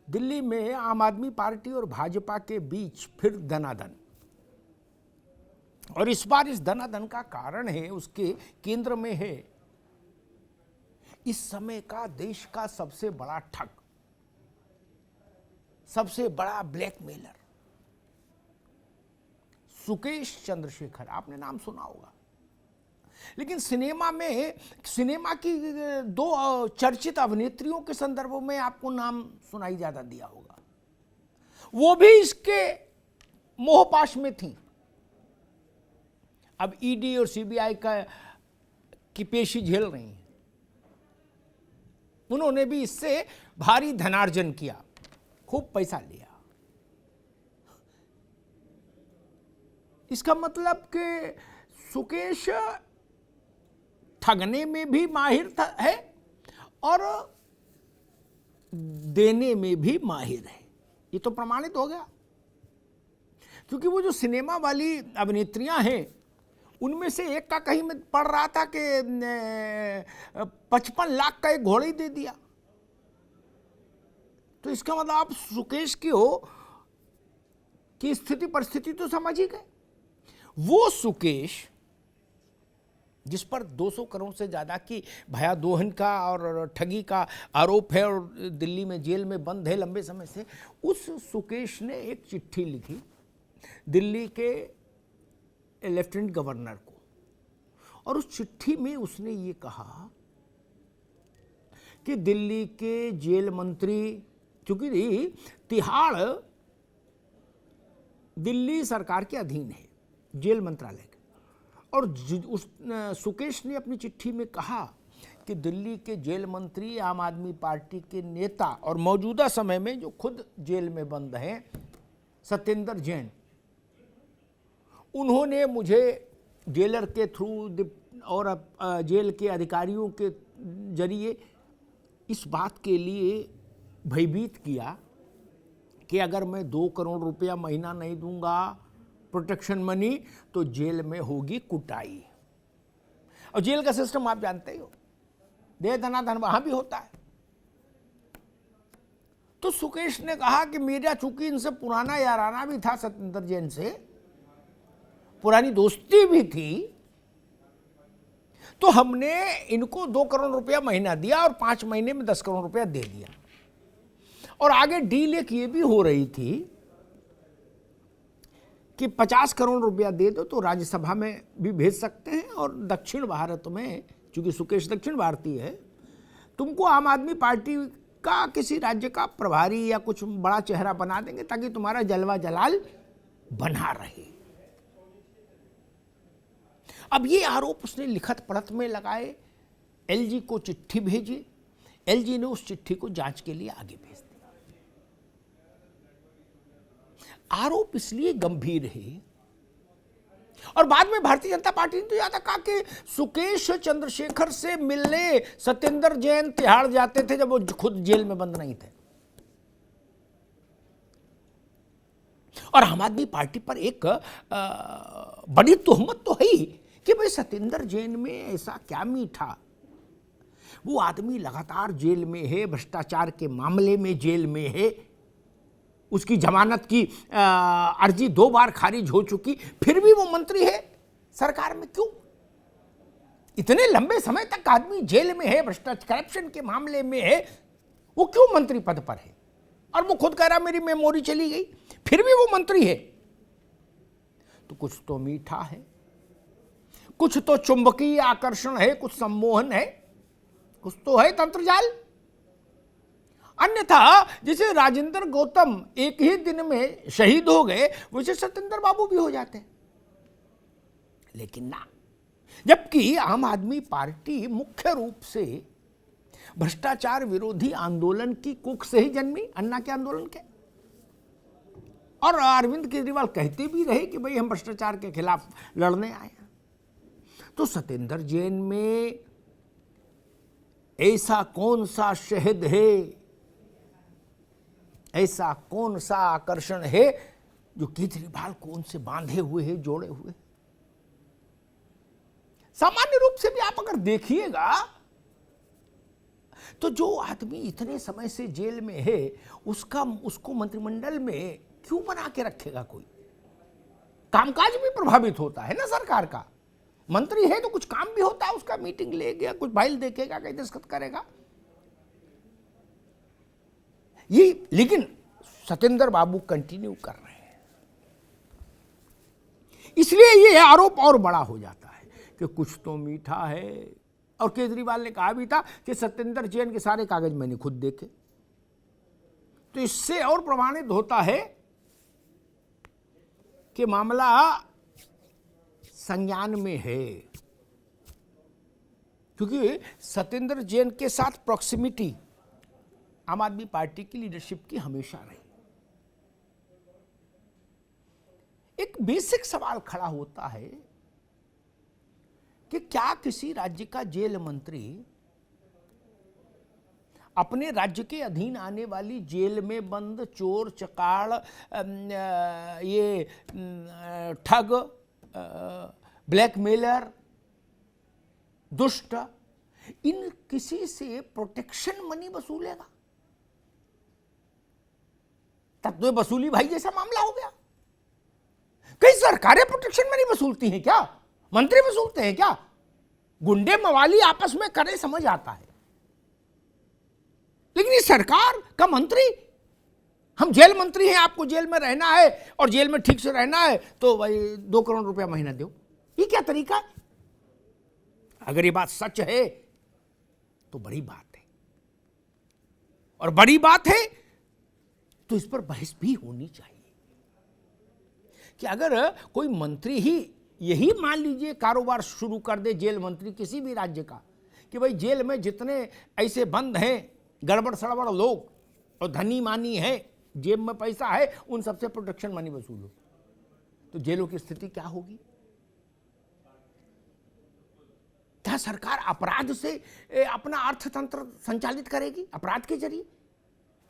दिल्ली में आम आदमी पार्टी और भाजपा के बीच फिर दनादन, और इस बार इस दनादन का कारण है, उसके केंद्र में है इस समय का देश का सबसे बड़ा ठग, सबसे बड़ा ब्लैकमेलर सुकेश चंद्रशेखर। आपने नाम सुना होगा, लेकिन सिनेमा की दो चर्चित अभिनेत्रियों के संदर्भ में आपको नाम सुनाई ज्यादा दिया होगा, वो भी इसके मोहपाश में थी। अब ईडी और सीबीआई की पेशी झेल रही हैं। उन्होंने भी इससे भारी धनार्जन किया, खूब पैसा लिया। इसका मतलब कि सुकेश ठगने में भी माहिर है और देने में भी माहिर है। ये तो प्रमाणित हो गया, क्योंकि वो जो सिनेमा वाली अभिनेत्रियां हैं, उनमें से एक का कहीं मैं पढ़ रहा था कि 55 लाख का एक घोड़ा ही दे दिया। तो इसका मतलब आप सुकेश की स्थिति परिस्थिति तो समझ ही गए। वो सुकेश जिस पर 200 करोड़ से ज्यादा की भया दोहन का और ठगी का आरोप है और दिल्ली में जेल में बंद है लंबे समय से, उस सुकेश ने एक चिट्ठी लिखी दिल्ली के लेफ्टिनेंट गवर्नर को, और उस चिट्ठी में उसने ये कहा कि दिल्ली के जेल मंत्री, क्योंकि तिहाड़ दिल्ली सरकार के अधीन है, जेल मंत्रालय के, और उस सुकेश ने अपनी चिट्ठी में कहा कि दिल्ली के जेल मंत्री आम आदमी पार्टी के नेता और मौजूदा समय में जो खुद जेल में बंद हैं सत्येंद्र जैन, उन्होंने मुझे जेलर के थ्रू और जेल के अधिकारियों के जरिए इस बात के लिए भयभीत किया कि अगर मैं 2 करोड़ रुपया महीना नहीं दूंगा प्रोटेक्शन मनी तो जेल में होगी कुटाई। और जेल का सिस्टम आप जानते ही हो, दे धनाधन वहां भी होता है। तो सुकेश ने कहा कि मेरा चूंकि इनसे पुराना याराना भी था, सत्येंद्र जैन से पुरानी दोस्ती भी थी, तो हमने इनको 2 करोड़ रुपया महीना दिया और 5 महीने में 10 करोड़ रुपया दे दिया। और आगे डील एक ये भी हो रही थी कि 50 करोड़ रुपया दे दो तो राज्यसभा में भी भेज सकते हैं, और दक्षिण भारत में, चूंकि सुकेश दक्षिण भारतीय है, तुमको आम आदमी पार्टी का किसी राज्य का प्रभारी या कुछ बड़ा चेहरा बना देंगे ताकि तुम्हारा जलवा जलाल बना रहे। अब ये आरोप उसने लिखत पढ़त में लगाए, एलजी को चिट्ठी भेजी, एलजी ने उस चिट्ठी को जांच के लिए आगे भेज दिया। आरोप इसलिए गंभीर है, और बाद में भारतीय जनता पार्टी ने तो ज्यादा कहा कि सुकेश चंद्रशेखर से मिलने सत्येंद्र जैन तिहाड़ जाते थे जब वो खुद जेल में बंद नहीं थे। और आम आदमी पार्टी पर एक बड़ी तोहमत तो है ही कि भाई सत्येंद्र जैन में ऐसा क्या मीठा, वो आदमी लगातार जेल में है, भ्रष्टाचार के मामले में जेल में है, उसकी जमानत की अर्जी 2 बार खारिज हो चुकी, फिर भी वो मंत्री है सरकार में। क्यों? इतने लंबे समय तक आदमी जेल में है, भ्रष्टाचार करप्शन के मामले में है, वो क्यों मंत्री पद पर है? और वो खुद कह रहा मेरी मेमोरी चली गई, फिर भी वो मंत्री है। तो कुछ तो मीठा है, कुछ तो चुंबकीय आकर्षण है, कुछ सम्मोहन है, कुछ तो है तंत्रजाल। अन्यथा जैसे राजेंद्र गौतम एक ही दिन में शहीद हो गए, वैसे सत्येंद्र बाबू भी हो जाते। लेकिन ना, जबकि आम आदमी पार्टी मुख्य रूप से भ्रष्टाचार विरोधी आंदोलन की कुख से ही जन्मी, अन्ना के आंदोलन के, और अरविंद केजरीवाल कहते भी रहे कि भाई हम भ्रष्टाचार के खिलाफ लड़ने आए हैं। तो सत्येंद्र जैन में ऐसा कौन सा शहद है, ऐसा कौन सा आकर्षण है जो केजरीवाल को उनसे बांधे हुए है, जोड़े हुए? सामान्य रूप से भी आप अगर देखिएगा तो जो आदमी इतने समय से जेल में है उसको मंत्रिमंडल में क्यों बना के रखेगा कोई? कामकाज भी प्रभावित होता है ना सरकार का। मंत्री है तो कुछ काम भी होता है उसका, मीटिंग ले गया, कुछ फाइल देखेगा, कहीं दस्तखत करेगा ये। लेकिन सत्येंद्र बाबू कंटिन्यू कर रहे हैं, इसलिए ये आरोप और बड़ा हो जाता है कि कुछ तो मीठा है। और केजरीवाल ने कहा भी था कि सत्येंद्र जैन के सारे कागज मैंने खुद देखे। तो इससे और प्रमाणित होता है कि मामला संज्ञान में है, क्योंकि सत्येंद्र जैन के साथ प्रॉक्सिमिटी आम आदमी पार्टी की लीडरशिप की हमेशा रही। एक बेसिक सवाल खड़ा होता है कि क्या किसी राज्य का जेल मंत्री अपने राज्य के अधीन आने वाली जेल में बंद चोर, चकाड़, ये ठग, ब्लैकमेलर, दुष्ट, इन किसी से प्रोटेक्शन मनी वसूलेगा? तब तो वसूली भाई जैसा मामला हो गया। कई सरकारें प्रोटेक्शन मनी वसूलती हैं क्या? मंत्री वसूलते हैं क्या? गुंडे मवाली आपस में करे समझ आता है, लेकिन ये सरकार का मंत्री, हम जेल मंत्री हैं, आपको जेल में रहना है और जेल में ठीक से रहना है तो भाई 2 करोड़ रुपया महीना दो। ये क्या तरीका है? अगर ये बात सच है तो बड़ी बात है, और बड़ी बात है तो इस पर बहस भी होनी चाहिए कि अगर कोई मंत्री ही यही मान लीजिए कारोबार शुरू कर दे, जेल मंत्री किसी भी राज्य का, कि भाई जेल में जितने ऐसे बंद हैं गड़बड़ सड़बड़ लोग और धनी मानी है, जेब में पैसा है, उन सबसे प्रोटेक्शन मनी वसूलो, तो जेलों की स्थिति क्या होगी? क्या सरकार अपराध से अपना अर्थतंत्र संचालित करेगी अपराध के जरिए?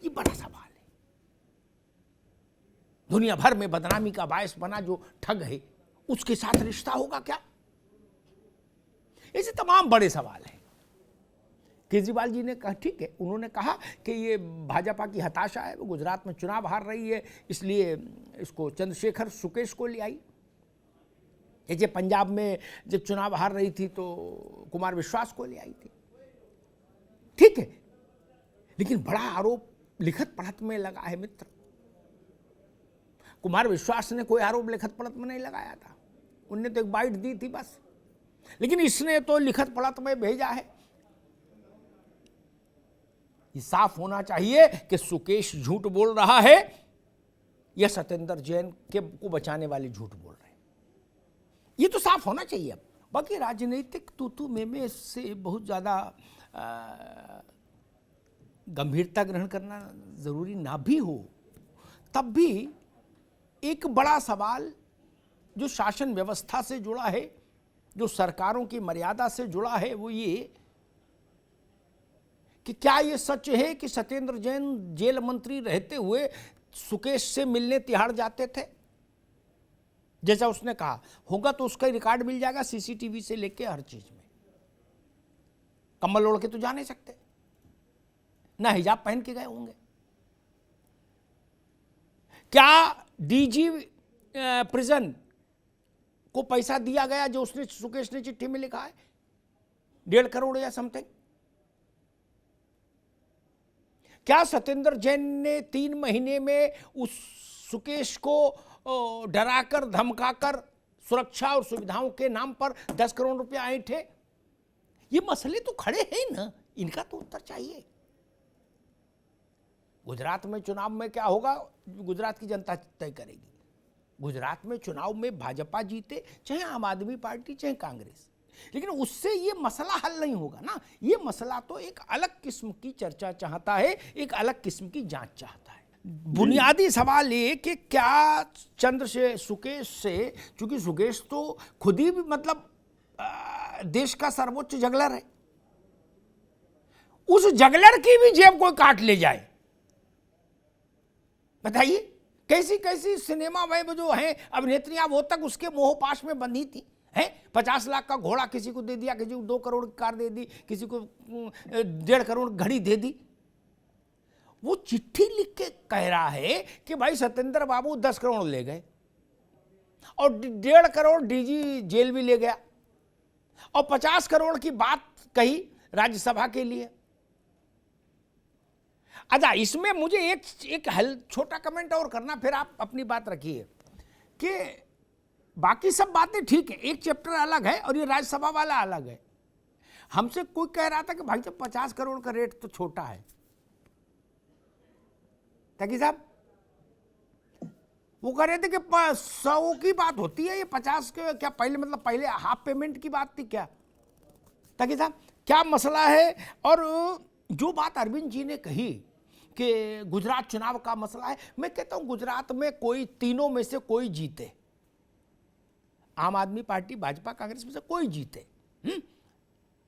ये बड़ा सवाल है। दुनिया भर में बदनामी का बायस बना जो ठग है उसके साथ रिश्ता होगा क्या? ऐसे तमाम बड़े सवाल हैं। केजरीवाल जी ने कहा, ठीक है, उन्होंने कहा कि ये भाजपा की हताशा है, वो गुजरात में चुनाव हार रही है, इसलिए इसको चंद्रशेखर सुकेश को ले आई। जैसे पंजाब में जब चुनाव हार रही थी तो कुमार विश्वास को ले आई थी, ठीक है। लेकिन बड़ा आरोप लिखत पढ़त में लगा है मित्र। कुमार विश्वास ने कोई आरोप लिखत पढ़त में नहीं लगाया था, उनने तो एक बाइट दी थी बस, लेकिन इसने तो लिखत पढ़त में भेजा है। ये साफ होना चाहिए कि सुकेश झूठ बोल रहा है या सत्येंद्र जैन को बचाने वाले झूठ बोल रहे हैं, ये तो साफ होना चाहिए। अब बाकी राजनीतिक तू में से बहुत ज्यादा गंभीरता ग्रहण करना जरूरी ना भी हो, तब भी एक बड़ा सवाल जो शासन व्यवस्था से जुड़ा है, जो सरकारों की मर्यादा से जुड़ा है, वो ये कि क्या ये सच है कि सत्येंद्र जैन जेल मंत्री रहते हुए सुकेश से मिलने तिहाड़ जाते थे? जैसा उसने कहा होगा तो उसका रिकॉर्ड मिल जाएगा सीसीटीवी से लेके हर चीज में। कम्बल ओढ़ के तो जा नहीं सकते, ना हिजाब पहन के गए होंगे। क्या डीजी प्रिजन को पैसा दिया गया जो उसने सुकेश ने चिट्ठी में लिखा है 1.5 करोड़ या समथिंग? क्या सत्येंद्र जैन ने 3 महीने में उस सुकेश को डराकर धमकाकर सुरक्षा और सुविधाओं के नाम पर 10 करोड़ रुपया ऐंठे? ये मसले तो खड़े हैं ना, इनका तो उत्तर चाहिए। गुजरात में चुनाव में क्या होगा गुजरात की जनता तय करेगी। गुजरात में चुनाव में भाजपा जीते, चाहे आम आदमी पार्टी चाहे कांग्रेस, लेकिन उससे ये मसला हल नहीं होगा ना। ये मसला तो एक अलग किस्म की चर्चा चाहता है, एक अलग किस्म की जांच चाहता है। बुनियादी सवाल ये कि क्या चंद्र से सुकेश से, चूंकि सुकेश तो खुद ही मतलब देश का सर्वोच्च जगलर है, उस जगलर की भी जेब कोई काट ले जाए, बताइए कैसी कैसी सिनेमा में जो है अभिनेत्रियां वो तक उसके मोह पाश में बंधी थी। है। 50 लाख का घोड़ा किसी को दे दिया, किसी को 2 करोड़ की कार दे दी, किसी को 1.5 करोड़ घड़ी दे दी। वो चिट्ठी लिख के कह रहा है कि भाई सत्येंद्र बाबू 10 करोड़ ले गए और 1.5 करोड़ डीजी जेल भी ले गया और 50 करोड़ की बात कही राज्यसभा के लिए। अच्छा, इसमें मुझे एक छोटा कमेंट और करना, फिर आप अपनी बात रखिए कि बाकी सब बातें ठीक है, एक चैप्टर अलग है और ये राज्यसभा वाला अलग है। हमसे कोई कह रहा था कि भाई साहब 50 करोड़ का रेट तो छोटा है। ताकि साहब वो कह रहे थे कि 100 की बात होती है, ये 50 के क्या पहले, मतलब पहले हाफ पेमेंट की बात थी क्या? ताकि साहब क्या मसला है? और जो बात अरविंद जी ने कही कि गुजरात चुनाव का मसला है, मैं कहता हूं गुजरात में कोई तीनों में से कोई जीते, आम आदमी पार्टी, भाजपा, कांग्रेस में से कोई जीते,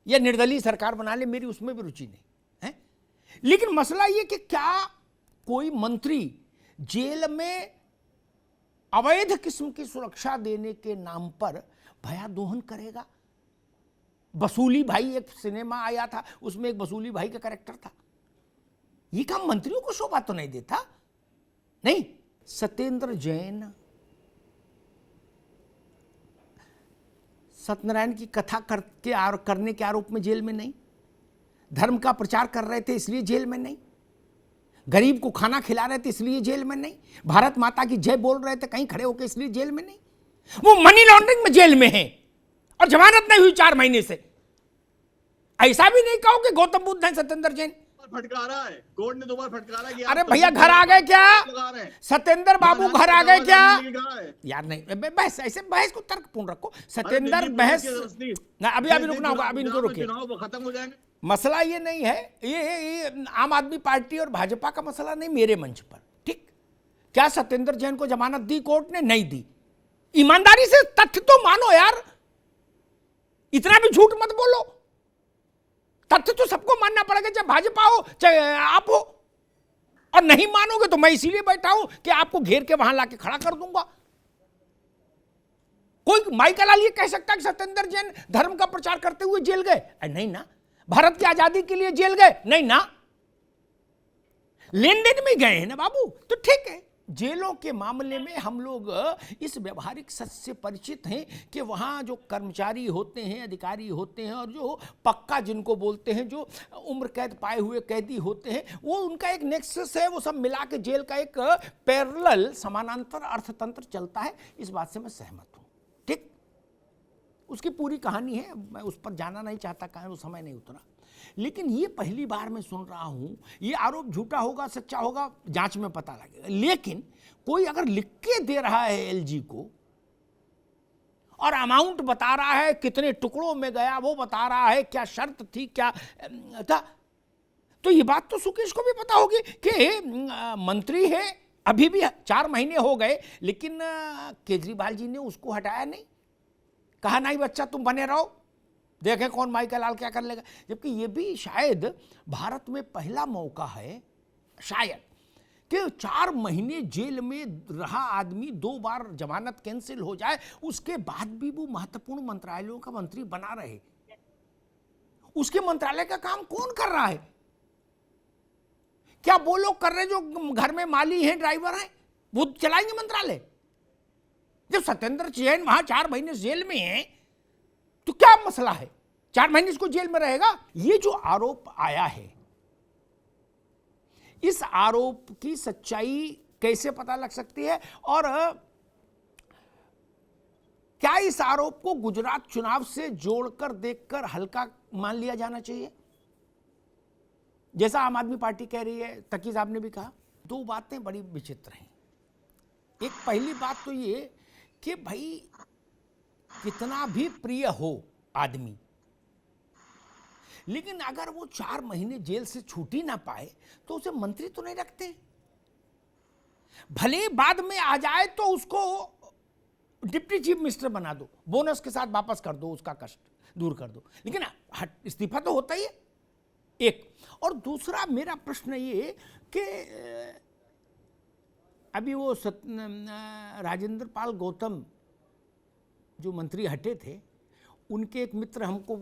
या निर्दलीय सरकार बना ले, मेरी उसमें भी रुचि नहीं है। लेकिन मसला ये कि क्या कोई मंत्री जेल में अवैध किस्म की सुरक्षा देने के नाम पर भयादोहन करेगा? वसूली भाई, एक सिनेमा आया था, उसमें एक वसूली भाई का कैरेक्टर था। ये काम मंत्रियों को शोभा तो नहीं देता। नहीं, सत्येंद्र जैन सत्यनारायण की कथा करने के आरोप में जेल में नहीं, धर्म का प्रचार कर रहे थे इसलिए जेल में नहीं, गरीब को खाना खिला रहे थे इसलिए जेल में नहीं, भारत माता की जय बोल रहे थे कहीं खड़े होकर इसलिए जेल में नहीं, वो मनी लॉन्ड्रिंग में जेल में है और जमानत नहीं हुई 4 महीने से। ऐसा भी नहीं कहो कि गौतम बुद्ध है सत्येंद्र जैन। फटकारा है, कोर्ट ने 2 बार फटकारा कि अरे भैया घर आ गए क्या? सत्येंद्र बाबू घर आ गए क्या? यार नहीं, बहस ऐसे बहस को तर्कपूर्ण रखो। सत्येंद्र बहस ना, अभी रुकना होगा, अभी इनको रुकिए, खत्म हो जाएंगे। मसला ये नहीं है, ये आम आदमी पार्टी और भाजपा का मसला नहीं मेरे मंच पर, ठीक? क्या सत्येंद्र जैन को जमानत दी कोर्ट ने? नहीं दी। ईमानदारी से तथ्य तो मानो यार, इतना भी झूठ मत बोलो। तथ्य तो सबको मानना पड़ेगा, चाहे भाजपा हो चाहे आप हो। और नहीं मानोगे तो मैं इसीलिए बैठा हूं कि आपको घेर के वहां लाके खड़ा कर दूंगा। कोई माइकल लाल ये कह सकता है कि सत्येंद्र जैन धर्म का प्रचार करते हुए जेल गए? नहीं ना। भारत की आजादी के लिए जेल गए? नहीं ना। लेन देन में गए हैं ना बाबू, तो ठीक है। जेलों के मामले में हम लोग इस व्यवहारिक सच से परिचित हैं कि वहाँ जो कर्मचारी होते हैं, अधिकारी होते हैं, और जो पक्का जिनको बोलते हैं, जो उम्र कैद पाए हुए कैदी होते हैं, वो उनका एक नेक्सस है, वो सब मिला के जेल का एक पैरेलल समानांतर अर्थतंत्र चलता है। इस बात से मैं सहमत हूँ, ठीक? उसकी पूरी कहानी है, मैं उस पर जाना नहीं चाहता, कहीं वो समय नहीं उतना। लेकिन ये पहली बार मैं सुन रहा हूं, ये आरोप झूठा होगा सच्चा होगा जांच में पता लगेगा। लेकिन कोई अगर लिख के दे रहा है एलजी को और अमाउंट बता रहा है, कितने टुकड़ों में गया वो बता रहा है, क्या शर्त थी क्या था, तो ये बात तो सुकेश को भी पता होगी कि मंत्री है, अभी भी 4 महीने हो गए, लेकिन केजरीवाल जी ने उसको हटाया नहीं, कहा नहीं बच्चा तुम बने रहो, देखें कौन माइकल लाल क्या कर लेगा। जबकि ये भी शायद भारत में पहला मौका है शायद कि 4 महीने जेल में रहा आदमी 2 बार जमानत कैंसिल हो जाए, उसके बाद भी वो महत्वपूर्ण मंत्रालयों का मंत्री बना रहे। उसके मंत्रालय का काम कौन कर रहा है? क्या वो लोग कर रहे जो घर में माली हैं, ड्राइवर हैं, वो चलाएंगे मंत्रालय? जब सत्येंद्र जैन वहां 4 महीने जेल में है तो क्या मसला है? 4 महीने इसको जेल में रहेगा। ये जो आरोप आया है, इस आरोप की सच्चाई कैसे पता लग सकती है? और क्या इस आरोप को गुजरात चुनाव से जोड़कर देखकर हल्का मान लिया जाना चाहिए, जैसा आम आदमी पार्टी कह रही है? तकी साहब ने भी कहा। 2 बातें बड़ी विचित्र हैं। एक पहली बात तो ये कि भाई कितना भी प्रिय हो आदमी, लेकिन अगर वो 4 महीने जेल से छूट ही ना पाए तो उसे मंत्री तो नहीं रखते। भले बाद में आ जाए तो उसको डिप्टी चीफ मिनिस्टर बना दो, बोनस के साथ वापस कर दो, उसका कष्ट दूर कर दो, लेकिन इस्तीफा तो होता ही है एक। और दूसरा मेरा प्रश्न ये कि अभी वो राजेंद्र पाल गौतम जो मंत्री हटे थे, उनके एक मित्र हमको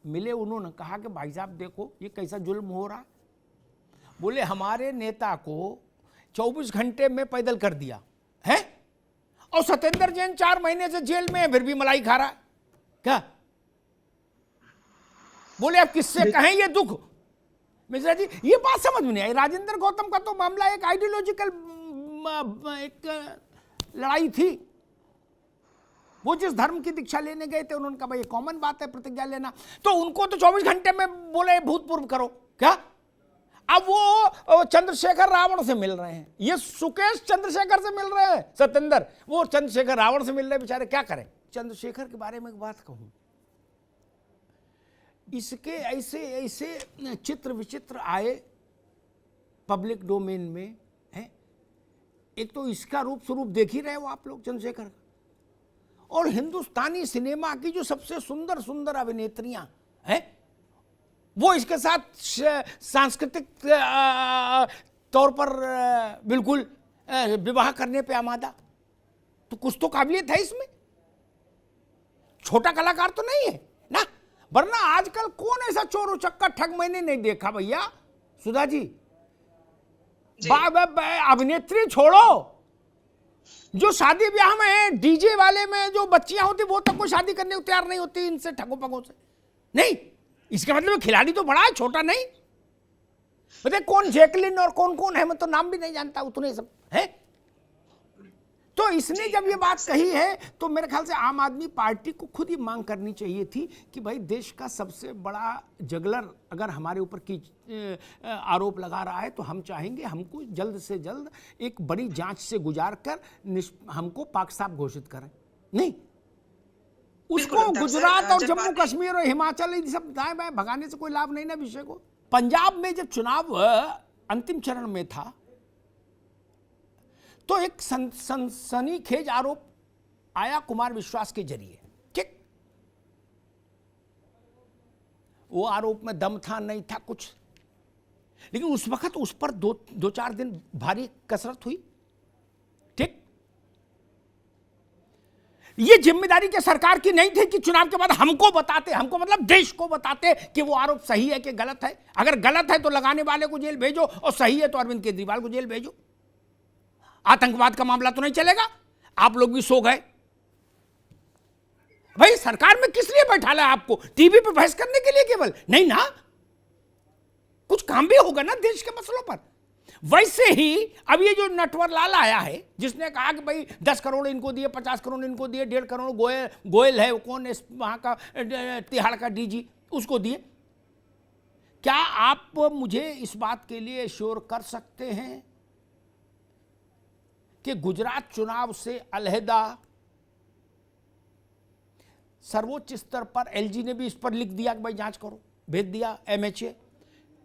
मिले, उन्होंने कहा कि भाई साहब देखो ये कैसा जुल्म हो रहा। बोले हमारे नेता को 24 घंटे में पैदल कर दिया है, और सत्येंद्र जैन 4 महीने से जेल में है, फिर भी मलाई खा रहा है क्या? बोले आप किससे कहें ये दुख? मिश्रा जी ये बात समझ में नहीं आई। राजेंद्र गौतम का तो मामला एक आइडियोलॉजिकल एक लड़ाई थी। वो जिस धर्म की दीक्षा लेने गए थे, उन्होंने कहा भाई कॉमन बात है प्रतिज्ञा लेना, तो उनको तो 24 घंटे में बोले भूतपूर्व करो क्या? अब वो चंद्रशेखर रावण से मिल रहे हैं, ये सुकेश चंद्रशेखर से मिल रहे हैं सत्येंद्र, वो चंद्रशेखर रावण से मिल रहे हैं, बेचारे क्या करें। चंद्रशेखर के बारे में एक बात कहूं, इसके ऐसे ऐसे चित्र विचित्र आए पब्लिक डोमेन में है। एक तो इसका रूप स्वरूप देख ही रहे हो आप लोग चंद्रशेखर का, और हिंदुस्तानी सिनेमा की जो सबसे सुंदर सुंदर अभिनेत्रियां हैं वो इसके साथ सांस्कृतिक तौर पर बिल्कुल विवाह करने पे आमादा। तो कुछ तो काबिलियत है इसमें, छोटा कलाकार तो नहीं है ना। वरना आजकल कौन ऐसा चोर उचक्का ठग मैंने नहीं देखा भैया। सुधा जी, अभिनेत्री छोड़ो, जो शादी ब्याह में डीजे वाले में जो बच्चियां होती वो तक कोई शादी करने को तैयार नहीं होती इनसे, ठगों पगों से नहीं। इसका मतलब खिलाड़ी तो बड़ा है, छोटा नहीं। बताइए कौन जैकलिन और कौन कौन है, मैं तो नाम भी नहीं जानता, उतने सब है। तो इसने जब ये बात कही है तो मेरे ख्याल से आम आदमी पार्टी को खुद ही मांग करनी चाहिए थी कि भाई देश का सबसे बड़ा जगलर अगर हमारे ऊपर की आरोप लगा रहा है तो हम चाहेंगे हमको जल्द से जल्द एक बड़ी जांच से गुजार कर हमको पाक साफ घोषित करें। नहीं, उसको गुजरात और जम्मू कश्मीर और हिमाचल ये सब दाएं बाएं भगाने से कोई लाभ नहीं ना विषय को। पंजाब में जब चुनाव अंतिम चरण में था तो एक सनसनीखेज आरोप आया कुमार विश्वास के जरिए, ठीक। वो आरोप में दम था नहीं था कुछ, लेकिन उस वक्त उस पर दो चार दिन भारी कसरत हुई, ठीक। ये जिम्मेदारी के सरकार की नहीं थी कि चुनाव के बाद हमको बताते, हमको मतलब देश को बताते कि वो आरोप सही है कि गलत है। अगर गलत है तो लगाने वाले को जेल भेजो, और सही है तो अरविंद केजरीवाल को जेल भेजो। आतंकवाद का मामला तो नहीं चलेगा, आप लोग भी सो गए। भाई सरकार में किस लिए बैठा है आपको? टीवी पे बहस करने के लिए केवल? नहीं ना, कुछ काम भी होगा ना देश के मसलों पर। वैसे ही अब ये जो नटवर लाल आया है जिसने कहा कि भाई 10 करोड़ इनको दिए, 50 करोड़ इनको दिए, 1.5 करोड़ गोयल है वो कौन है वहां का तिहाड़ का डीजी, उसको दिए। क्या आप मुझे इस बात के लिए श्योर कर सकते हैं कि गुजरात चुनाव से अलहदा सर्वोच्च स्तर पर एलजी ने भी इस पर लिख दिया कि भाई जांच करो, भेज दिया एमएचए,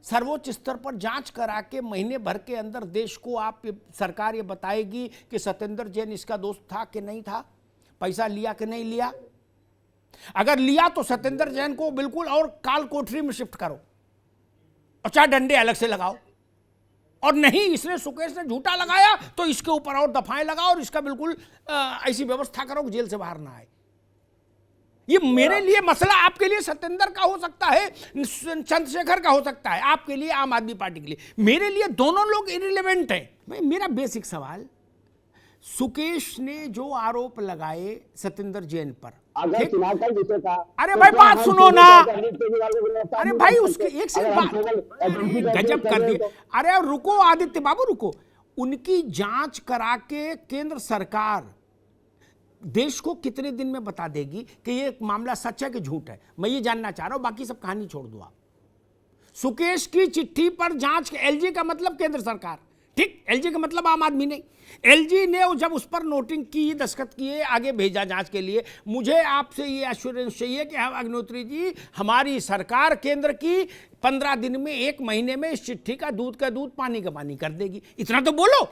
सर्वोच्च स्तर पर जांच करा के महीने भर के अंदर देश को आप सरकार ये बताएगी कि सत्येंद्र जैन इसका दोस्त था कि नहीं था, पैसा लिया कि नहीं लिया। अगर लिया तो सत्येंद्र जैन को बिल्कुल और काल कोठरी में शिफ्ट करो और 4 डंडे अलग से लगाओ, और नहीं इसने सुकेश ने झूठा लगाया तो इसके ऊपर और दफाएं लगाओ और इसका बिल्कुल ऐसी व्यवस्था करो कि जेल से बाहर ना आए। ये मेरे लिए मसला आपके लिए सत्येंद्र का हो सकता है, चंद्रशेखर का हो सकता है, आपके लिए आम आदमी पार्टी के लिए, मेरे लिए दोनों लोग इरिलेवेंट हैं। मेरा बेसिक सवाल, सुकेश ने जो आरोप लगाए सत्येंद्र जैन पर, अगर चुनाव का विषय था, अरे भाई बात सुनो ना, अरे भाई उसके एक से बात गजब कर दी। अरे रुको आदित्य बाबू रुको, उनकी जांच करा के केंद्र सरकार देश को कितने दिन में बता देगी कि ये मामला सच है कि झूठ है? मैं ये जानना चाह रहा हूं, बाकी सब कहानी छोड़ दो आप। सुकेश की चिट्ठी पर जांच, एलजी का मतलब केंद्र सरकार, ठीक, एलजी का मतलब आम आदमी नहीं। एलजी ने जब उस पर नोटिंग की, दस्तखत किए, आगे भेजा जांच के लिए। मुझे आपसे ये एश्योरेंस चाहिए कि अग्निहोत्री जी, हमारी सरकार केंद्र की 15 दिन में, 1 महीने में इस चिट्ठी का दूध पानी का पानी कर देगी। इतना तो बोलो,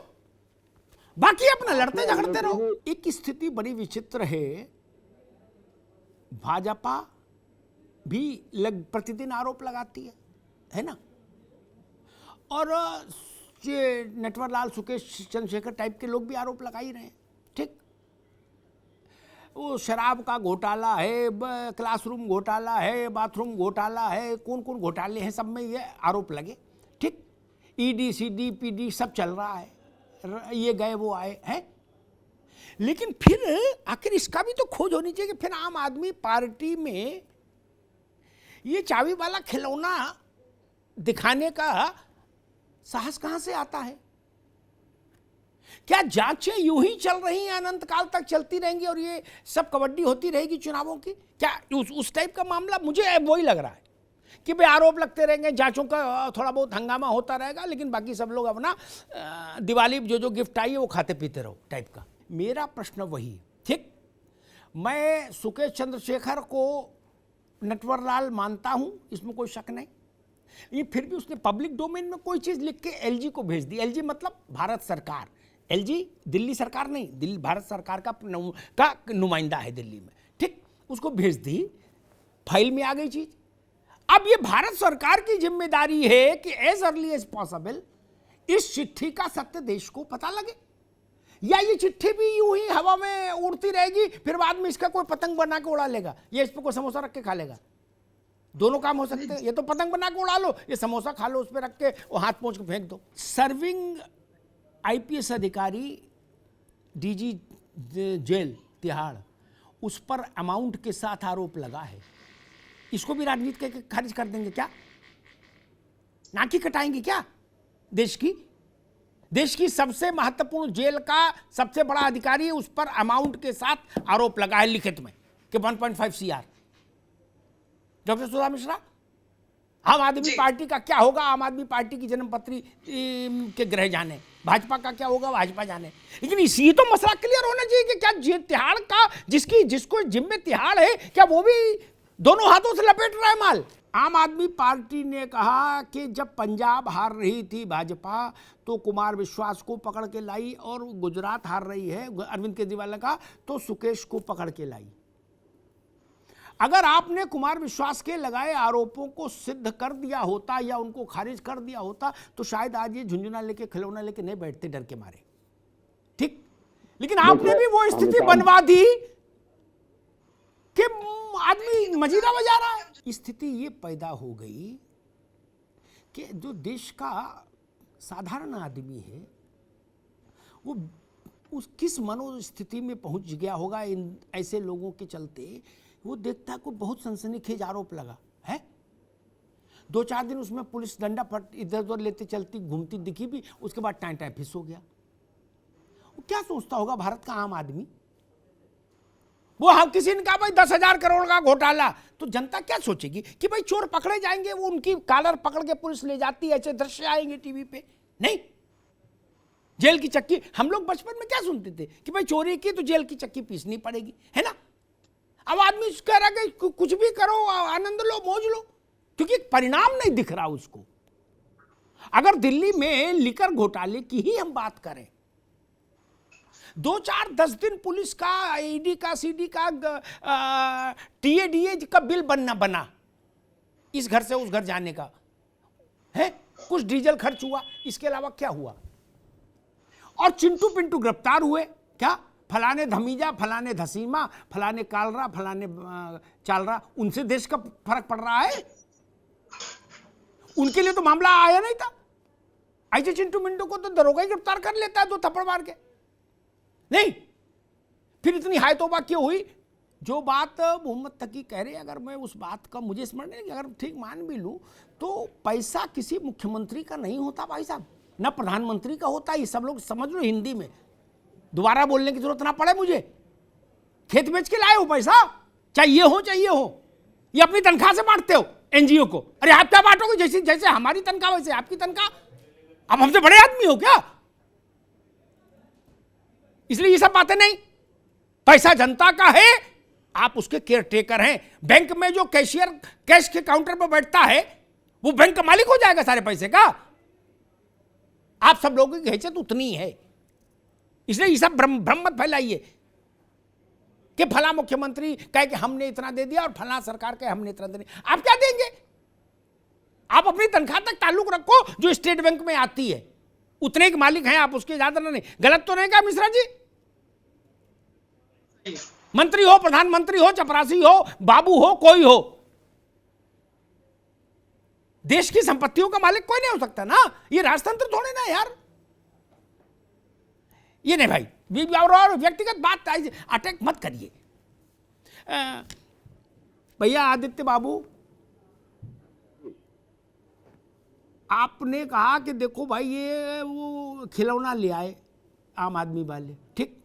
बाकी अपना लड़ते झगड़ते रहो। एक स्थिति बड़ी विचित्र है, भाजपा भी प्रतिदिन आरोप लगाती है ना, और ये नटवरलाल, सुकेश, चंद्रशेखर टाइप के लोग भी आरोप लगा ही रहे हैं, ठीक। वो शराब का घोटाला है, क्लासरूम घोटाला है, बाथरूम घोटाला है, कौन कौन घोटाले हैं, सब में ये आरोप लगे। ठीक, ईडी सीडी पीडी सब चल रहा है, ये गए वो आए हैं। लेकिन फिर आखिर इसका भी तो खोज होनी चाहिए कि फिर आम आदमी पार्टी में ये चाबी वाला खिलौना दिखाने का साहस कहां से आता है? क्या जांचें यूं ही चल रही हैं, अनंत काल तक चलती रहेंगी और ये सब कबड्डी होती रहेगी चुनावों की? क्या उस टाइप का मामला? मुझे वही लग रहा है कि भाई आरोप लगते रहेंगे, जांचों का थोड़ा बहुत हंगामा होता रहेगा, लेकिन बाकी सब लोग अपना दिवाली जो गिफ्ट आई है वो खाते पीते रहो टाइप का। मेरा प्रश्न वही है। ठीक, मैं सुकेश चंद्रशेखर को नटवरलाल मानता हूं, इसमें कोई शक नहीं। ये फिर भी उसने पब्लिक डोमेन में कोई चीज लिख के एलजी को भेज दी। एलजी मतलब भारत सरकार, एलजी दिल्ली सरकार नहीं, दिल्ली भारत सरकार का नुमाइंदा है दिल्ली में। ठीक, उसको भेज दी, फाइल में आ गई चीज। अब ये भारत सरकार की जिम्मेदारी है कि एज अर्ली एज पॉसिबल इस चिट्ठी का सत्य देश को पता लगे, या ये चिट्ठी भी यूं ही हवा में उड़ती रहेगी, फिर बाद में इसका कोई पतंग बना के उड़ा लेगा, ये इस पर कोई समोसा रख के खा लेगा। दोनों काम हो सकते हैं, ये तो पतंग बना के उड़ा लो, ये समोसा खा लो, उस पर रख के वो हाथ पोंछ के फेंक दो। सर्विंग आईपीएस अधिकारी डीजी जेल तिहाड़, उस पर अमाउंट के साथ आरोप लगा है। इसको भी राजनीति के खारिज कर देंगे क्या? नाकी कटाएंगे क्या देश की सबसे महत्वपूर्ण जेल का सबसे बड़ा अधिकारी है, उस पर अमाउंट के साथ आरोप लगा है लिखित में कि 1.5 CR। डॉक्टर सुधा मिश्रा, आम आदमी पार्टी का क्या होगा? आम आदमी पार्टी की जन्मपत्री के ग्रह जाने, भाजपा का क्या होगा भाजपा जाने। लेकिन इसी तो मसला क्लियर होना चाहिए कि क्या तिहाड़ का जिसको जिम्मे तिहाड़ है, क्या वो भी दोनों हाथों से लपेट रहा है माल? आम आदमी पार्टी ने कहा कि जब पंजाब हार रही थी भाजपा तो कुमार विश्वास को पकड़ के लाई, और गुजरात हार रही है, अरविंद केजरीवाल ने कहा, तो सुकेश को पकड़ के लाई। अगर आपने कुमार विश्वास के लगाए आरोपों को सिद्ध कर दिया होता या उनको खारिज कर दिया होता तो शायद आज ये झुंझुना लेके खिलौना लेके नहीं बैठते डर के मारे। ठीक, लेकिन आपने भी वो स्थिति बनवा दी कि आदमी मजीरा बजा रहा है। स्थिति ये पैदा हो गई कि जो देश का साधारण आदमी है वो उस किस मनोस्थिति में पहुंच गया होगा इन ऐसे लोगों के चलते। वो देखता है को बहुत सनसनीखेज आरोप लगा है, 2-4 दिन उसमें पुलिस डंडा फट इधर उधर लेते चलती घूमती दिखी भी, उसके बाद टाइम टाइम फिस हो गया। वो क्या सोचता होगा भारत का आम आदमी? वो हम किसी ने कहा भाई 10,000 करोड़ का घोटाला, तो जनता क्या सोचेगी कि भाई चोर पकड़े जाएंगे, वो उनकी कॉलर पकड़ के पुलिस ले जाती है, ऐसे दृश्य आएंगे टीवी पे? नहीं, जेल की चक्की। हम लोग बचपन में क्या सुनते थे कि भाई चोरी की तो जेल की चक्की पीसनी पड़ेगी, है ना? अब आदमी कह रहा है कि कुछ भी करो, आनंद लो, मौज लो, क्योंकि परिणाम नहीं दिख रहा उसको। अगर दिल्ली में लिकर घोटाले की ही हम बात करें, 2-4-10 दिन पुलिस का, ईडी का, सीडी का, टीएडीए का बिल बना इस घर से उस घर जाने का है, कुछ डीजल खर्च हुआ, इसके अलावा क्या हुआ? और चिंटू पिंटू गिरफ्तार हुए, क्या फलाने धमीजा, फलाने धसीमा, फलाने कालरा, फलाने चालरा, उनसे देश का फर्क पड़ रहा है? उनके लिए तो मामला आया नहीं था। ऐसे चिंटू मिंटू को तो दरोगा ही गिरफ्तार कर लेता है 2 थप्पड़ मार के। नहीं, फिर इतनी हाय तौबा क्यों हुई? जो बात मोहम्मद तकी कह रहे, अगर मैं उस बात का मुझे स्मरण नहीं, अगर ठीक मान भी लूं तो पैसा किसी मुख्यमंत्री का नहीं होता भाई साहब, ना प्रधानमंत्री का होता। ये सब लोग समझ लो हिंदी में, दोबारा बोलने की जरूरत ना पड़े मुझे। खेत बेच के लाए हो पैसा, चाहिए हो, ये अपनी तनख्वाह से बांटते हो एनजीओ को। अरे आप क्या बांटोगे? जैसे जैसे हमारी तनख्वाह वैसे आपकी तनख्वाह। आप हमसे बड़े आदमी हो क्या? इसलिए ये सब बातें नहीं। पैसा जनता का है, आप उसके केयर टेकर हैं। बैंक में जो कैशियर कैश के काउंटर पर बैठता है वो बैंक का मालिक हो जाएगा सारे पैसे का? आप सब लोगों की हैसियत उतनी है। इसलिए ये सब भ्रम मत फैलाइए कि फला मुख्यमंत्री कहे कि हमने इतना दे दिया और फला सरकार कहे हमने इतना दे दिया। आप क्या देंगे? आप अपनी तनख्वाह तक ताल्लुक रखो जो स्टेट बैंक में आती है, उतने के मालिक हैं आप, उसके ज्यादा नहीं। गलत तो नहीं कहा मिश्रा जी? मंत्री हो, प्रधानमंत्री हो, चपरासी हो, बाबू हो, कोई हो, देश की संपत्तियों का मालिक कोई नहीं हो सकता ना। ये राजतंत्र थोड़े ना यार। ये नहीं भाई, और व्यक्तिगत बात अटैक मत करिए। भैया आदित्य बाबू, आपने कहा कि देखो भाई ये वो खिलौना ले आए आम आदमी वाले, ठीक,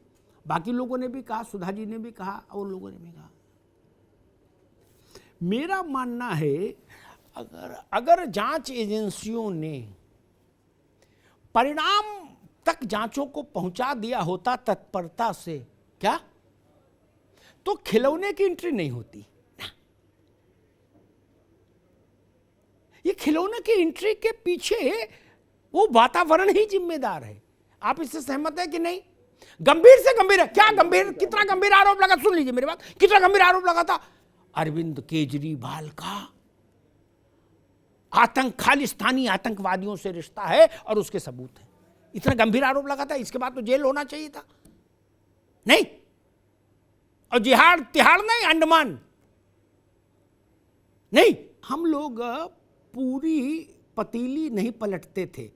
बाकी लोगों ने भी कहा, सुधा जी ने भी कहा और लोगों ने भी कहा। मेरा मानना है अगर जांच एजेंसियों ने परिणाम तक जांचों को पहुंचा दिया होता तत्परता से, क्या तो खिलौने की एंट्री नहीं होती ना। ये खिलौने की एंट्री के पीछे वो वातावरण ही जिम्मेदार है। आप इससे सहमत है कि नहीं? गंभीर से गंभीर है क्या? गंभीर, कितना गंभीर आरोप लगा, सुन लीजिए मेरी बात, कितना गंभीर आरोप लगा था अरविंद केजरीवाल का खालिस्तानी आतंकवादियों से रिश्ता है और उसके सबूत हैं। इतना गंभीर आरोप लगा था, इसके बाद तो जेल होना चाहिए था, नहीं? और जिहाड़ तिहाड़ नहीं, अंडमान नहीं। हम लोग पूरी पतीली नहीं पलटते थे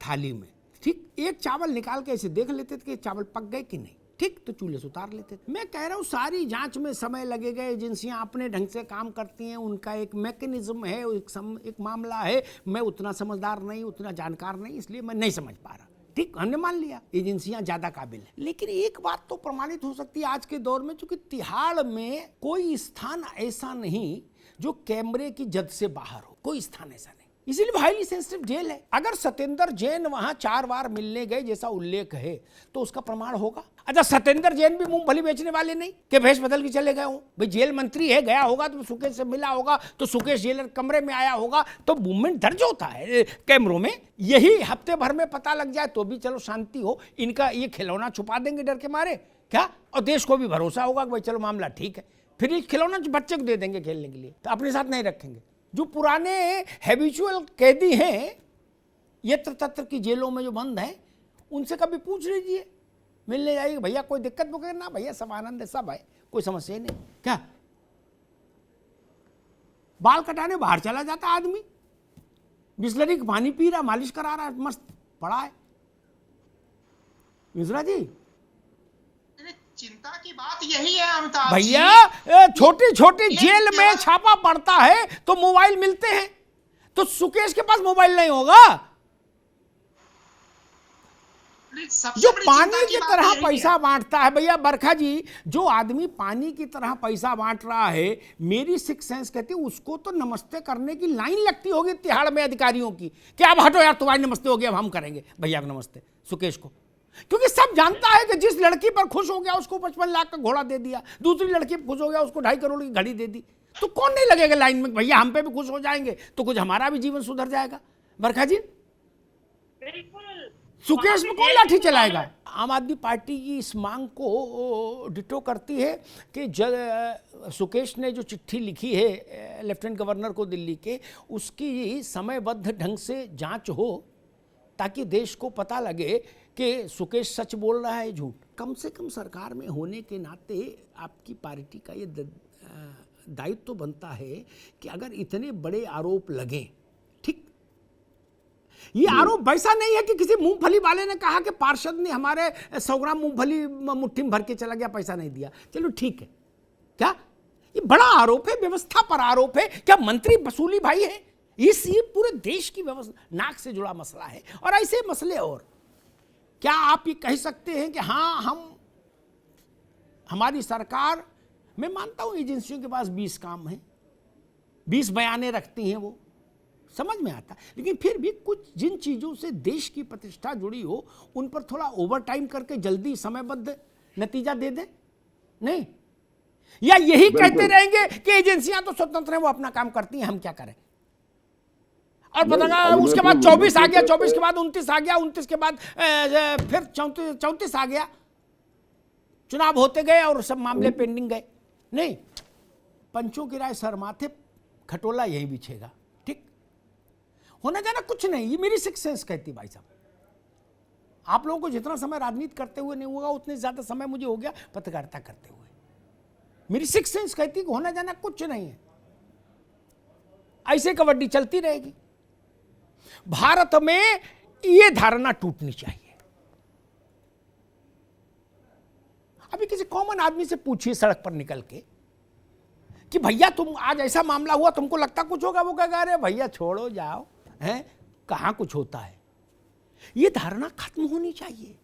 थाली में, ठीक, एक चावल निकाल के ऐसे देख लेते थे कि चावल पक गए कि नहीं, ठीक, तो चूल्हे से उतार लेते थे। मैं कह रहा हूं सारी जांच में समय लगेगा, एजेंसियां अपने ढंग से काम करती हैं, उनका एक मैकेनिज्म है, एक मामला है। मैं उतना समझदार नहीं, उतना जानकार नहीं, इसलिए मैं नहीं समझ पा रहा, ठीक, हमने मान लिया एजेंसियां ज्यादा काबिल है। लेकिन एक बात तो प्रमाणित हो सकती है आज के दौर में, चूंकि तिहाड़ में कोई स्थान ऐसा नहीं जो कैमरे की जद से बाहर हो, कोई स्थान ऐसा नहीं, इसीलिए हाईली सेंसिटिव जेल है। अगर सत्येंद्र जैन वहां 4 बार मिलने गए जैसा उल्लेख है तो उसका प्रमाण होगा। अच्छा, सत्येंद्र जैन भी मूंगफली बेचने वाले नहीं कि भेष बदल के चले गए हों। भाई जेल मंत्री है, गया होगा तो सुकेश से मिला होगा, तो सुकेश जेलर कमरे में आया होगा, तो मूवमेंट दर्ज होता है कैमरों में। यही हफ्ते भर में पता लग जाए तो भी चलो शांति हो, इनका ये खिलौना छुपा देंगे डर के मारे, क्या, और देश को भी भरोसा होगा कि भाई चलो मामला ठीक है, फिर ये खिलौना बच्चे को दे देंगे खेलने के लिए, तो अपने साथ नहीं रखेंगे। जो पुराने हैबिचुअल कैदी हैं यत्र तत्र की जेलों में जो बंद हैं, उनसे कभी पूछ लीजिए, मिलने जाइए, भैया कोई दिक्कत वगैरह ना, भैया सब आनंद है, सब है, कोई समस्या नहीं। क्या बाल कटाने बाहर चला जाता आदमी, बिस्लरी का पानी पी रहा, मालिश करा रहा, मस्त पड़ा है। मिश्रा जी, चिंता की बात यही है अमिताभ भैया, छोटी छोटी जेल में छापा पड़ता है तो मोबाइल मिलते हैं, तो सुकेश के पास मोबाइल नहीं होगा? जो पानी की तरह पैसा बांटता है, भैया बरखा जी, जो आदमी पानी की तरह पैसा बांट रहा है, मेरी सिक्स सेंस कहती है उसको तो नमस्ते करने की लाइन लगती होगी तिहाड़ में अधिकारियों की, कि अब हटो यार, तुम्हारी नमस्ते हो गया, अब हम करेंगे भैया नमस्ते सुकेश को। क्योंकि सब जानता है कि जिस लड़की पर खुश हो गया उसको 55 लाख का घोड़ा दे दिया, दूसरी लड़की पर खुश हो गया उसको 2.5 करोड़ की घड़ी दे दी, तो कौन नहीं लगेगा लाइन में, भैया हम पे भी खुश हो जाएंगे तो कुछ हमारा भी जीवन सुधर जाएगा। बरखा जी, सुकेश में कौन लाठी चलाएगा? आम आदमी पार्टी की इस मांग को डिटो करती है कि सुकेश ने जो चिट्ठी लिखी है लेफ्टिनेंट गवर्नर को दिल्ली के, उसकी समयबद्ध ढंग से जांच हो, ताकि देश को पता लगे कि सुकेश सच बोल रहा है झूठ। कम से कम सरकार में होने के नाते आपकी पार्टी का ये दायित्व तो बनता है कि अगर इतने बड़े आरोप लगे, ठीक, ये आरोप वैसा नहीं है कि किसी मूंगफली वाले ने कहा कि पार्षद ने हमारे 100 ग्राम मूंगफली मुट्ठी में भर के चला गया, पैसा नहीं दिया, चलो ठीक है, क्या ये बड़ा आरोप है, व्यवस्था पर आरोप है, क्या मंत्री वसूली भाई है? ये पूरे देश की व्यवस्था नाक से जुड़ा मसला है, और ऐसे मसले। और क्या आप ये कह सकते हैं कि हाँ हमारी सरकार, मैं मानता हूं एजेंसियों के पास 20 काम हैं, 20 बयानें रखती हैं, वो समझ में आता, लेकिन फिर भी कुछ जिन चीजों से देश की प्रतिष्ठा जुड़ी हो उन पर थोड़ा ओवर टाइम करके जल्दी समयबद्ध नतीजा दे दें, नहीं? या यही कहते रहेंगे कि एजेंसियां तो स्वतंत्र हैं, वो अपना काम करती हैं, हम क्या करें? और पता उसके बाद 24 आ गया, 24 के बाद 29 आ गया, 29 के बाद फिर 34 आ गया, चुनाव होते गए और सब मामले पेंडिंग गए। नहीं, पंचों की राय सर माथे, खटोला यही बिछेगा, ठीक, होना जाना कुछ नहीं। ये मेरी सिक्स सेंस कहती भाई साहब। आप लोगों को जितना समय राजनीति करते हुए नहीं होगा, उतने ज्यादा समय मुझे हो गया पत्रकारिता करते हुए। मेरी सिक्स सेंस कहती है कि होना जाना कुछ नहीं है, ऐसे कबड्डी चलती रहेगी। भारत में यह धारणा टूटनी चाहिए। अभी किसी कॉमन आदमी से पूछिए सड़क पर निकल के कि भैया तुम आज ऐसा मामला हुआ, तुमको लगता कुछ होगा? वो कहेगा अरे भैया छोड़ो जाओ, हैं कहां कुछ होता है। यह धारणा खत्म होनी चाहिए।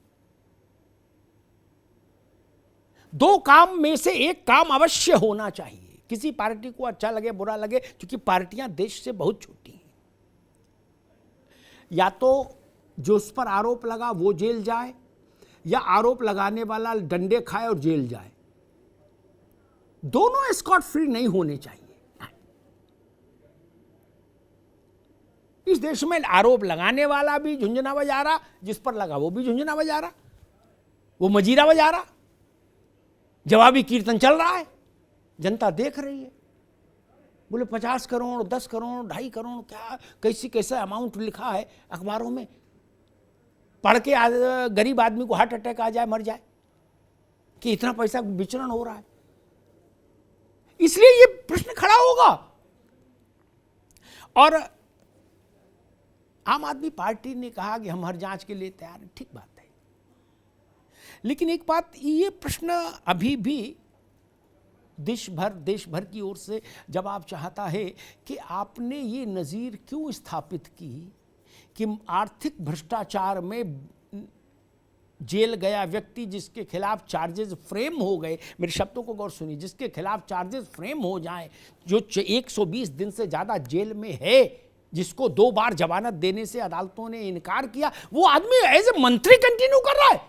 दो काम में से एक काम अवश्य होना चाहिए, किसी पार्टी को अच्छा लगे बुरा लगे, क्योंकि पार्टियां देश से बहुत छोटी हैं। या तो जो उस पर आरोप लगा वो जेल जाए, या आरोप लगाने वाला डंडे खाए और जेल जाए। दोनों स्कॉट फ्री नहीं होने चाहिए। इस देश में आरोप लगाने वाला भी झुंझुना बजा रहा, जिस पर लगा वो भी झुंझुना बजा रहा, वो मजीरा बजा रहा, जवाबी कीर्तन चल रहा है, जनता देख रही है। बोले 50 करोड़ 10 करोड़ 2.5 करोड़ क्या कैसा अमाउंट लिखा है अखबारों में, पढ़ के गरीब आदमी को हार्ट अटैक आ जाए, मर जाए, कि इतना पैसा विचरण हो रहा है। इसलिए ये प्रश्न खड़ा होगा। और आम आदमी पार्टी ने कहा कि हम हर जांच के लिए तैयार हैं, ठीक बात है। लेकिन एक बात, ये प्रश्न अभी भी देश भर की ओर से जवाब चाहता है कि आपने ये नज़ीर क्यों स्थापित की कि आर्थिक भ्रष्टाचार में जेल गया व्यक्ति जिसके खिलाफ चार्जेस फ्रेम हो गए, मेरे शब्दों को गौर सुनिए, जिसके खिलाफ चार्जेस फ्रेम हो जाएं, जो 120 दिन से ज़्यादा जेल में है, जिसको 2 बार जमानत देने से अदालतों ने इनकार किया, वो आदमी एज ए मंत्री कंटिन्यू कर रहा है।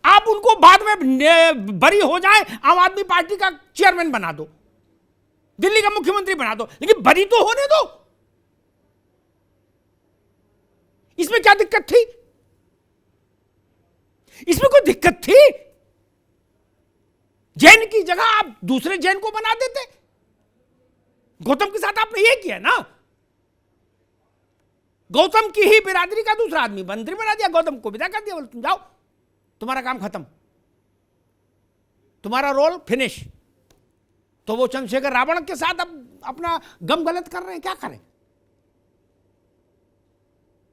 आप उनको बाद में बरी हो जाए, आम आदमी पार्टी का चेयरमैन बना दो, दिल्ली का मुख्यमंत्री बना दो, लेकिन बरी तो होने दो। इसमें क्या दिक्कत थी? इसमें कोई दिक्कत थी? जैन की जगह आप दूसरे जैन को बना देते। गौतम के साथ आपने ये किया ना, गौतम की ही बिरादरी का दूसरा आदमी मंत्री बना दिया, गौतम को विदा कर दिया, बोले तुम जाओ, तुम्हारा काम खत्म, तुम्हारा रोल फिनिश। तो वो चंद्रशेखर रावण के साथ अब अपना गम गलत कर रहे हैं, क्या करें?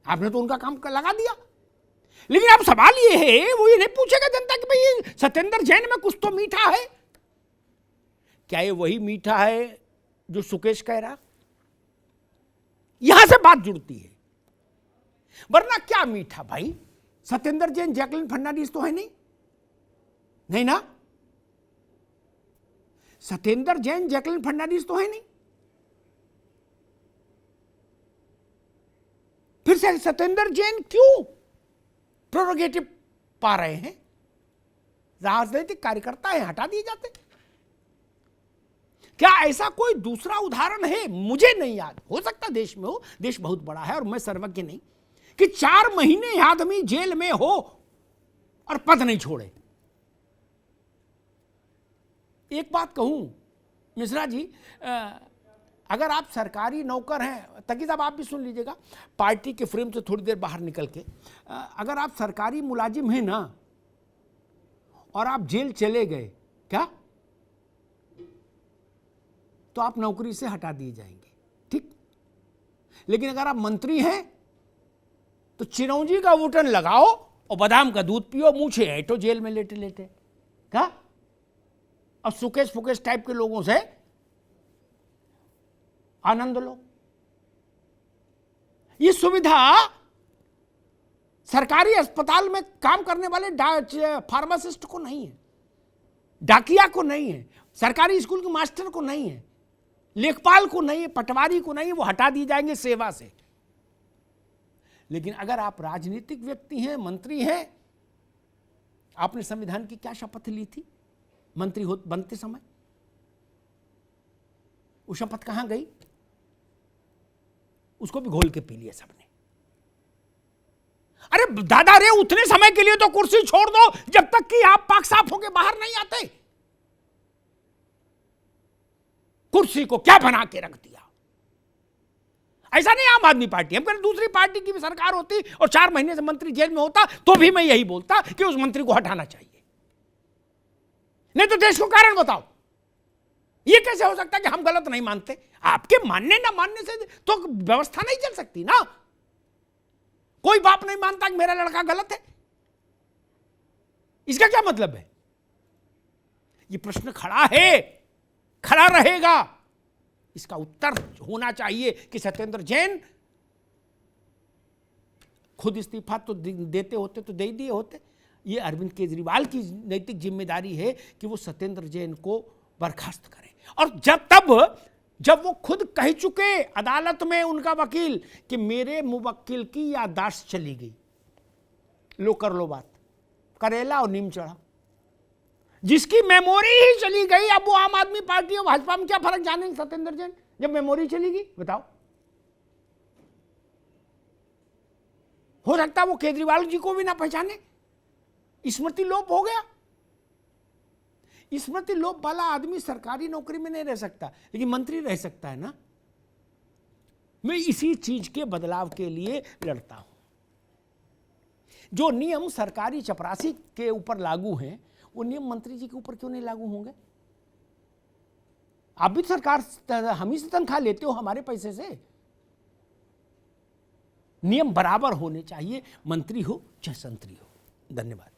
आपने तो उनका काम लगा दिया। लेकिन अब सवाल ये है, वो ये नहीं पूछेगा जनता कि भाई ये सत्येंद्र जैन में कुछ तो मीठा है। क्या ये वही मीठा है जो सुकेश कह रहा? यहां से बात जुड़ती है, वरना क्या मीठा भाई? सत्येंद्र जैन जैकलिन फर्नांडिस तो है नहीं ना? सत्येंद्र जैन जैकलिन फर्नांडिस तो है नहीं। फिर से सत्येंद्र जैन क्यों प्रोरोगेटिव पा रहे हैं? राजनीतिक कार्यकर्ता है, हटा दिए जाते। क्या ऐसा कोई दूसरा उदाहरण है? मुझे नहीं याद, हो सकता देश में हो, देश बहुत बड़ा है और मैं सर्वज्ञ नहीं, कि 4 महीने आदमी जेल में हो और पद नहीं छोड़े। एक बात कहूं मिश्रा जी, अगर आप सरकारी नौकर हैं, तकी साहब आप भी सुन लीजिएगा, पार्टी के फ्रेम से थोड़ी देर बाहर निकल के, अगर आप सरकारी मुलाजिम हैं ना और आप जेल चले गए, क्या तो आप नौकरी से हटा दिए जाएंगे, ठीक। लेकिन अगर आप मंत्री हैं तो चिरौंजी का बटन लगाओ और बादाम का दूध पियो, मूछे ऐठो जेल में लेटे लेटे, क्या? और सुकेश फुकेश टाइप के लोगों से आनंद लो। ये सुविधा सरकारी अस्पताल में काम करने वाले फार्मासिस्ट को नहीं है, डाकिया को नहीं है, सरकारी स्कूल के मास्टर को नहीं है, लेखपाल को नहीं है, पटवारी को नहीं है, वो हटा दिए जाएंगे सेवा से। लेकिन अगर आप राजनीतिक व्यक्ति हैं, मंत्री हैं, आपने संविधान की क्या शपथ ली थी मंत्री बनते समय? वो शपथ कहां गई? उसको भी घोल के पी लिया सबने। अरे दादा रे, उतने समय के लिए तो कुर्सी छोड़ दो जब तक कि आप पाक साफ होके बाहर नहीं आते। कुर्सी को क्या बना के रख दिया? ऐसा नहीं आम आदमी पार्टी, हम कहें दूसरी पार्टी की भी सरकार होती और 4 महीने से मंत्री जेल में होता तो भी मैं यही बोलता कि उस मंत्री को हटाना चाहिए। नहीं तो देश को कारण बताओ। ये कैसे हो सकता है कि हम गलत नहीं मानते? आपके मानने ना मानने से तो व्यवस्था नहीं चल सकती ना। कोई बाप नहीं मानता कि मेरा लड़का गलत है, इसका क्या मतलब है? ये प्रश्न खड़ा है, खड़ा रहेगा। इसका उत्तर होना चाहिए कि सत्येंद्र जैन खुद इस्तीफा तो देते होते तो दे ही दिए होते। ये अरविंद केजरीवाल की नैतिक जिम्मेदारी है कि वो सत्येंद्र जैन को बर्खास्त करें। और जब वो खुद कह चुके अदालत में, उनका वकील, कि मेरे मुवक्किल की याददाश्त चली गई, लो कर लो बात, करेला और नीम चढ़ा। जिसकी मेमोरी ही चली गई, अब वो आम आदमी पार्टी और भाजपा में क्या फर्क जानेंगे सत्येंद्र जैन, जब मेमोरी चली गई? बताओ। हो सकता है वो केजरीवाल जी को भी ना पहचाने, स्मृति लोप हो गया। स्मृति लोप वाला आदमी सरकारी नौकरी में नहीं रह सकता, लेकिन मंत्री रह सकता है ना। मैं इसी चीज के बदलाव के लिए लड़ता हूं। जो नियम सरकारी चपरासी के ऊपर लागू हैं, वो नियम मंत्री जी के ऊपर क्यों नहीं लागू होंगे? आप भी सरकार, हम ही से तनख्वाह लेते हो, हमारे पैसे से। नियम बराबर होने चाहिए, मंत्री हो चाहे संतरी हो। धन्यवाद।